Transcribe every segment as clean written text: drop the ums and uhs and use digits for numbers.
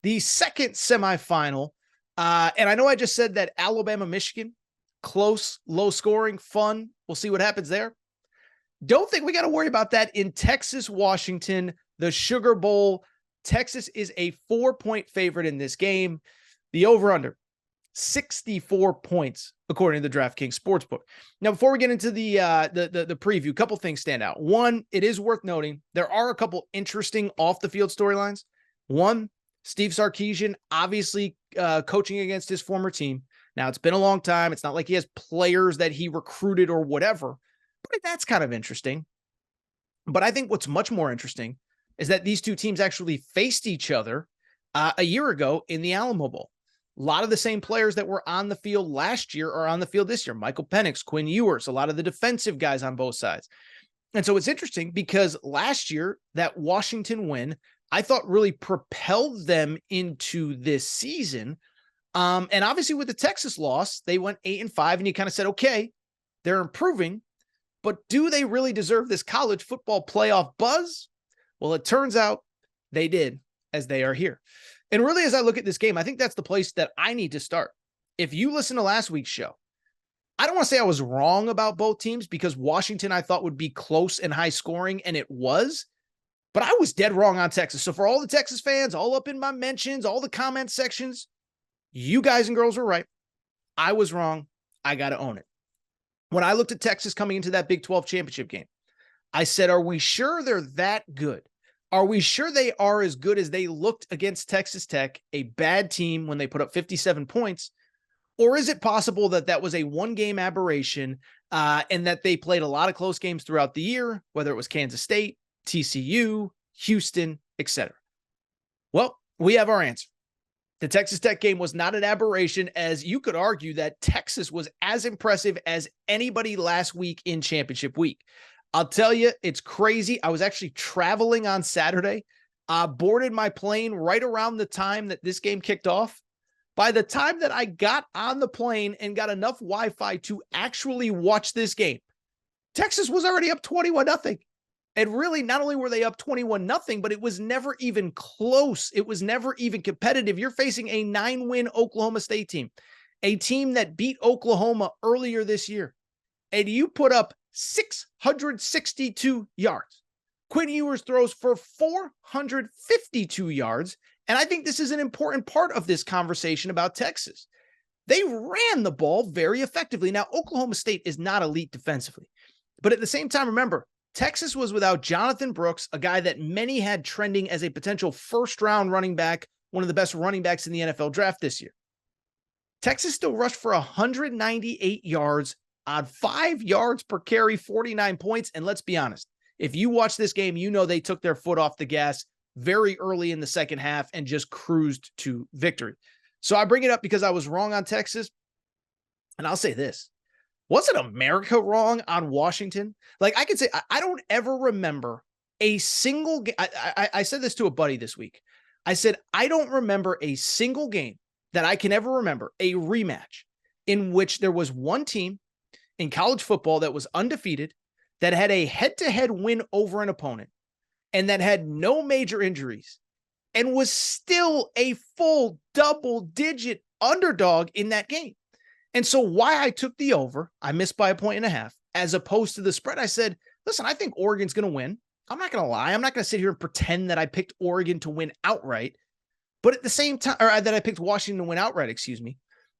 the second semifinal. And I know I just said that Alabama, Michigan, close, low scoring, fun. We'll see what happens there. Don't think we got to worry about that in Texas, Washington, the Sugar Bowl. Texas is a 4-point favorite in this game. The over-under, 64 points, according to the DraftKings Sportsbook. Now, before we get into the preview, a couple things stand out. One, it is worth noting, there are a couple interesting off-the-field storylines. One, Steve Sarkisian, obviously coaching against his former team. Now, it's been a long time. It's not like he has players that he recruited or whatever, but that's kind of interesting. But I think what's much more interesting is that these two teams actually faced each other a year ago in the Alamo Bowl. A lot of the same players that were on the field last year are on the field this year. Michael Penix, Quinn Ewers, a lot of the defensive guys on both sides. And so it's interesting because last year, that Washington win, I thought really propelled them into this season. And obviously with the Texas loss, they went 8-5, and you kind of said, okay, they're improving, but do they really deserve this college football playoff buzz? Well, it turns out they did, as they are here. And really, as I look at this game, I think that's the place that I need to start. If you listen to last week's show, I don't want to say I was wrong about both teams because Washington I thought would be close and high scoring, and it was, but I was dead wrong on Texas. So for all the Texas fans, all up in my mentions, all the comment sections, you guys and girls were right. I was wrong. I got to own it. When I looked at Texas coming into that Big 12 championship game, I said, are we sure they're that good? Are we sure they are as good as they looked against Texas Tech, a bad team when they put up 57 points? Or is it possible that that was a one-game aberration and that they played a lot of close games throughout the year, whether it was Kansas State, TCU, Houston, etc.? Well, we have our answer. The Texas Tech game was not an aberration, as you could argue that Texas was as impressive as anybody last week in championship week. I'll tell you, it's crazy. I was actually traveling on Saturday, boarded my plane right around the time that this game kicked off. By the time that I got on the plane and got enough Wi-Fi to actually watch this game, Texas was already up 21-0. And really, not only were they up 21-0, but it was never even close. It was never even competitive. You're facing a 9-win Oklahoma State team, a team that beat Oklahoma earlier this year. And you put up 662 yards. Quinn Ewers throws for 452 yards. And I think this is an important part of this conversation about Texas. They ran the ball very effectively. Now, Oklahoma State is not elite defensively. But at the same time, remember, Texas was without Jonathan Brooks, a guy that many had trending as a potential first-round running back, one of the best running backs in the NFL draft this year. Texas still rushed for 198 yards on 5 yards per carry, 49 points. And let's be honest, if you watch this game, you know they took their foot off the gas very early in the second half and just cruised to victory. So I bring it up because I was wrong on Texas. And I'll say this. Wasn't America wrong on Washington? Like, I could say, I don't ever remember a single game. I said this to a buddy this week. I said, I don't remember a single game that I can ever remember, a rematch, in which there was one team in college football that was undefeated, that had a head-to-head win over an opponent, and that had no major injuries, and was still a full double-digit underdog in that game. And so why I took the over, I missed by 1.5 points, as opposed to the spread, I said, listen, I think Oregon's going to win. I'm not going to lie. I'm not going to sit here and pretend that I picked Oregon to win outright. But at the same time, or that I picked Washington to win outright, excuse me.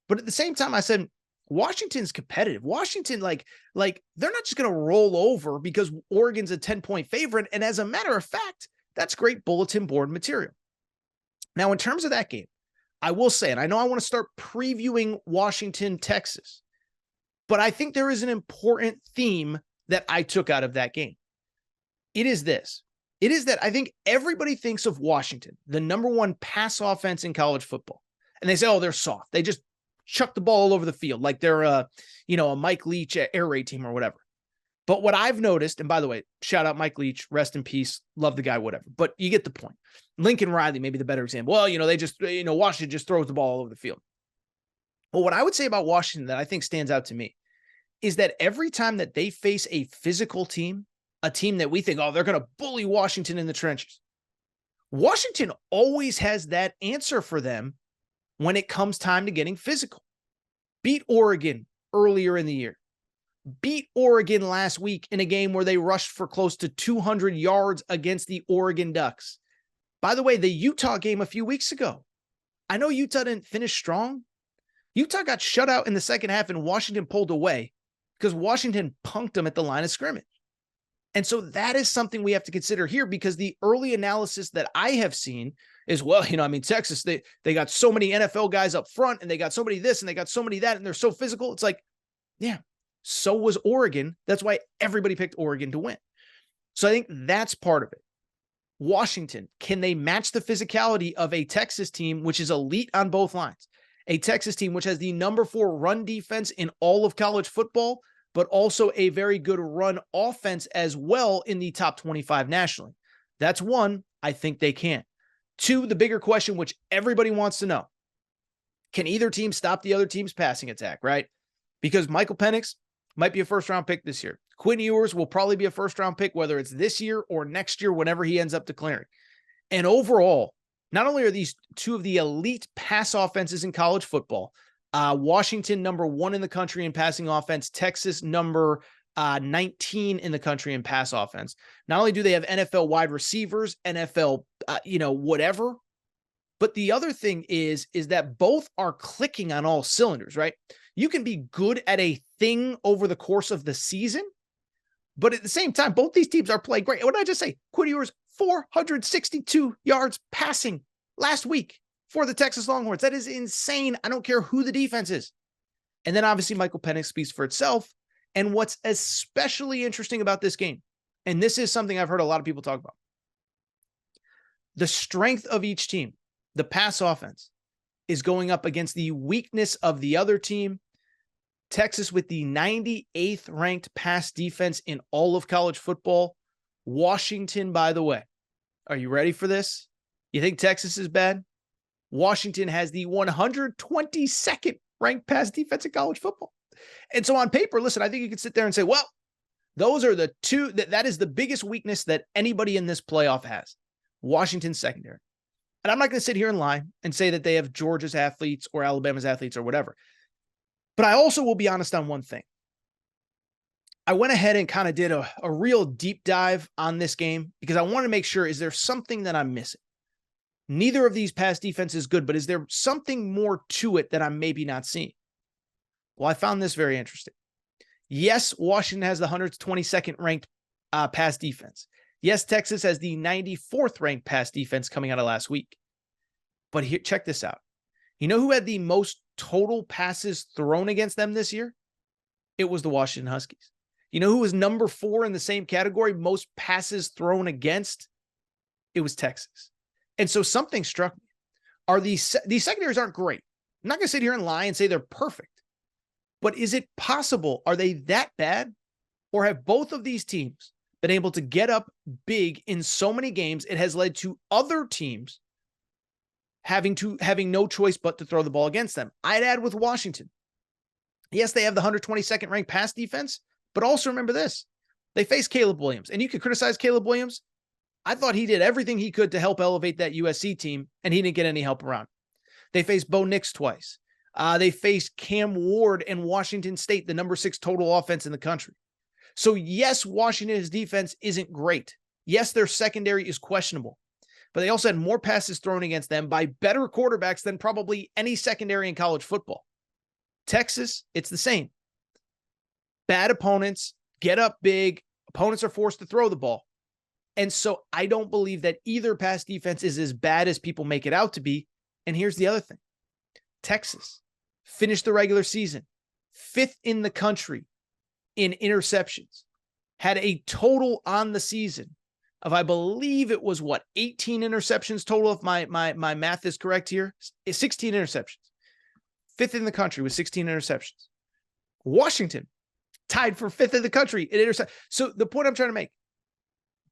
But at the same time, I said, Washington's competitive. Washington, like they're not just going to roll over because Oregon's a 10-point favorite. And as a matter of fact, that's great bulletin board material. Now, in terms of that game, I will say, and I know I want to start previewing Washington, Texas, but I think there is an important theme that I took out of that game. It is this. It is that I think everybody thinks of Washington, the number one pass offense in college football. And they say, oh, they're soft. They just chuck the ball all over the field like they're a Mike Leach air raid team or whatever. But what I've noticed, and by the way, shout out Mike Leach, rest in peace, love the guy, whatever. But you get the point. Lincoln Riley, maybe the better example. Well, they just, Washington just throws the ball all over the field. But what I would say about Washington that I think stands out to me is that every time that they face a physical team, a team that we think, oh, they're going to bully Washington in the trenches, Washington always has that answer for them when it comes time to getting physical. Beat Oregon earlier in the year. Beat Oregon last week in a game where they rushed for close to 200 yards against the Oregon Ducks. By the way, the Utah game a few weeks ago, I know Utah didn't finish strong. Utah got shut out in the second half and Washington pulled away because Washington punked them at the line of scrimmage. And so that is something we have to consider here, because the early analysis that I have seen is, well, Texas, they got so many NFL guys up front and they got so many this and they got so many that and they're so physical. It's like, yeah, so was Oregon. That's why everybody picked Oregon to win. So I think that's part of it. Washington, can they match the physicality of a Texas team, which is elite on both lines? A Texas team, which has the number 4 run defense in all of college football, but also a very good run offense as well in the top 25 nationally. That's one. I think they can. 2, the bigger question, which everybody wants to know. Can either team stop the other team's passing attack, right? Because Michael Penix might be a first-round pick this year. Quinn Ewers will probably be a first-round pick, whether it's this year or next year, whenever he ends up declaring. And overall, not only are these 2 of the elite pass offenses in college football, Washington number 1 in the country in passing offense, Texas number 19 in the country in pass offense. Not only do they have NFL wide receivers, NFL, whatever, but the other thing is that both are clicking on all cylinders, right? You can be good at a thing over the course of the season, but at the same time, both these teams are playing great. What did I just say? Quinn Ewers, 462 yards passing last week for the Texas Longhorns. That is insane. I don't care who the defense is. And then obviously Michael Penix speaks for itself. And what's especially interesting about this game, and this is something I've heard a lot of people talk about, the strength of each team, the pass offense, is going up against the weakness of the other team. Texas with the 98th ranked pass defense in all of college football. Washington, by the way, are you ready for this? You think Texas is bad? Washington has the 122nd ranked pass defense in college football. And so on paper, listen, I think you could sit there and say, well, those are the 2, that is the biggest weakness that anybody in this playoff has. Washington's secondary. And I'm not going to sit here and lie and say that they have Georgia's athletes or Alabama's athletes or whatever. But I also will be honest on one thing. I went ahead and kind of did a real deep dive on this game because I want to make sure, is there something that I'm missing? Neither of these pass defense is good, but is there something more to it that I'm maybe not seeing? Well, I found this very interesting. Yes, Washington has the 122nd ranked pass defense. Yes, Texas has the 94th ranked pass defense coming out of last week. But here, check this out. You know who had the most total passes thrown against them this year? It was the Washington Huskies. You know who was number 4 in the same category, most passes thrown against? It was Texas. And so something struck me. These secondaries aren't great. I'm not going to sit here and lie and say they're perfect. But is it possible? Are they that bad? Or have both of these teams been able to get up big in so many games, it has led to other teams having no choice but to throw the ball against them? I'd add with Washington. Yes, they have the 122nd ranked pass defense, but also remember this. They face Caleb Williams, and you could criticize Caleb Williams. I thought he did everything he could to help elevate that USC team, and he didn't get any help around. They faced Bo Nix twice. They faced Cam Ward and Washington State, the number 6 total offense in the country. So yes, Washington's defense isn't great. Yes, their secondary is questionable, but they also had more passes thrown against them by better quarterbacks than probably any secondary in college football. Texas, it's the same. Bad opponents get up big. Opponents are forced to throw the ball. And so I don't believe that either pass defense is as bad as people make it out to be. And here's the other thing. Texas finished the regular season 5th in the country in interceptions, had a total on the season of, I believe it was 18 interceptions total, if my math is correct here. 16 interceptions. 5th in the country with 16 interceptions. Washington tied for 5th in the country in interceptions. So the point I'm trying to make,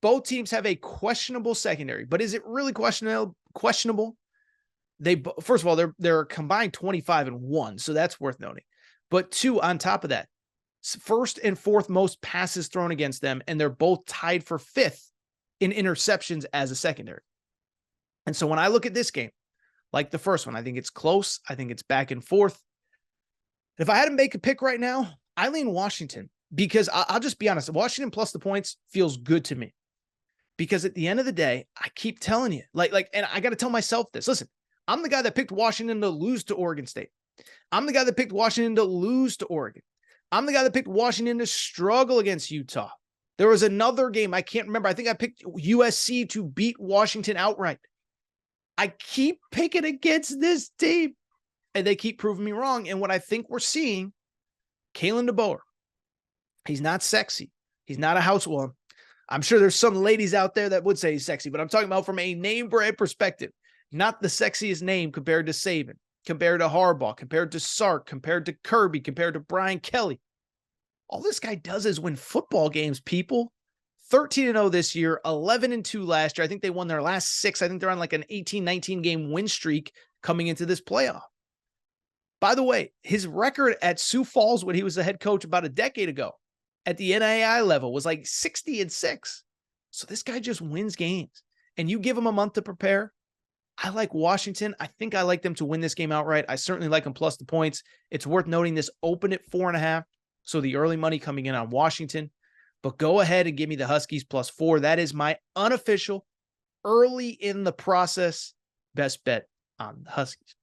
both teams have a questionable secondary, but is it really questionable? They, first of all, they're combined 25-1, so that's worth noting. But 2, on top of that, 1st and 4th most passes thrown against them, and they're both tied for 5th in interceptions as a secondary. And so when I look at this game, like the first one, I think it's close. I think it's back and forth. If I had to make a pick right now, I lean Washington because I'll just be honest. Washington plus the points feels good to me because at the end of the day, I keep telling you, and I got to tell myself this. Listen, I'm the guy that picked Washington to lose to Oregon State. I'm the guy that picked Washington to lose to Oregon. I'm the guy that picked Washington to struggle against Utah. There was another game, I can't remember. I think I picked USC to beat Washington outright. I keep picking against this team, and they keep proving me wrong. And what I think we're seeing, Kalen DeBoer, he's not sexy. He's not a housewarming. I'm sure there's some ladies out there that would say he's sexy, but I'm talking about from a name brand perspective. Not the sexiest name compared to Saban, compared to Harbaugh, compared to Sark, compared to Kirby, compared to Brian Kelly. All this guy does is win football games, people. 13-0 this year, 11-2 last year. I think they won their last 6. I think they're on like an 18-19 game win streak coming into this playoff. By the way, his record at Sioux Falls when he was the head coach about a decade ago at the NAIA level was like 60-6. So this guy just wins games. And you give him a month to prepare. I like Washington. I think I like them to win this game outright. I certainly like them plus the points. It's worth noting this opened at 4.5. So the early money coming in on Washington. But go ahead and give me the Huskies plus 4. That is my unofficial, early in the process, best bet on the Huskies.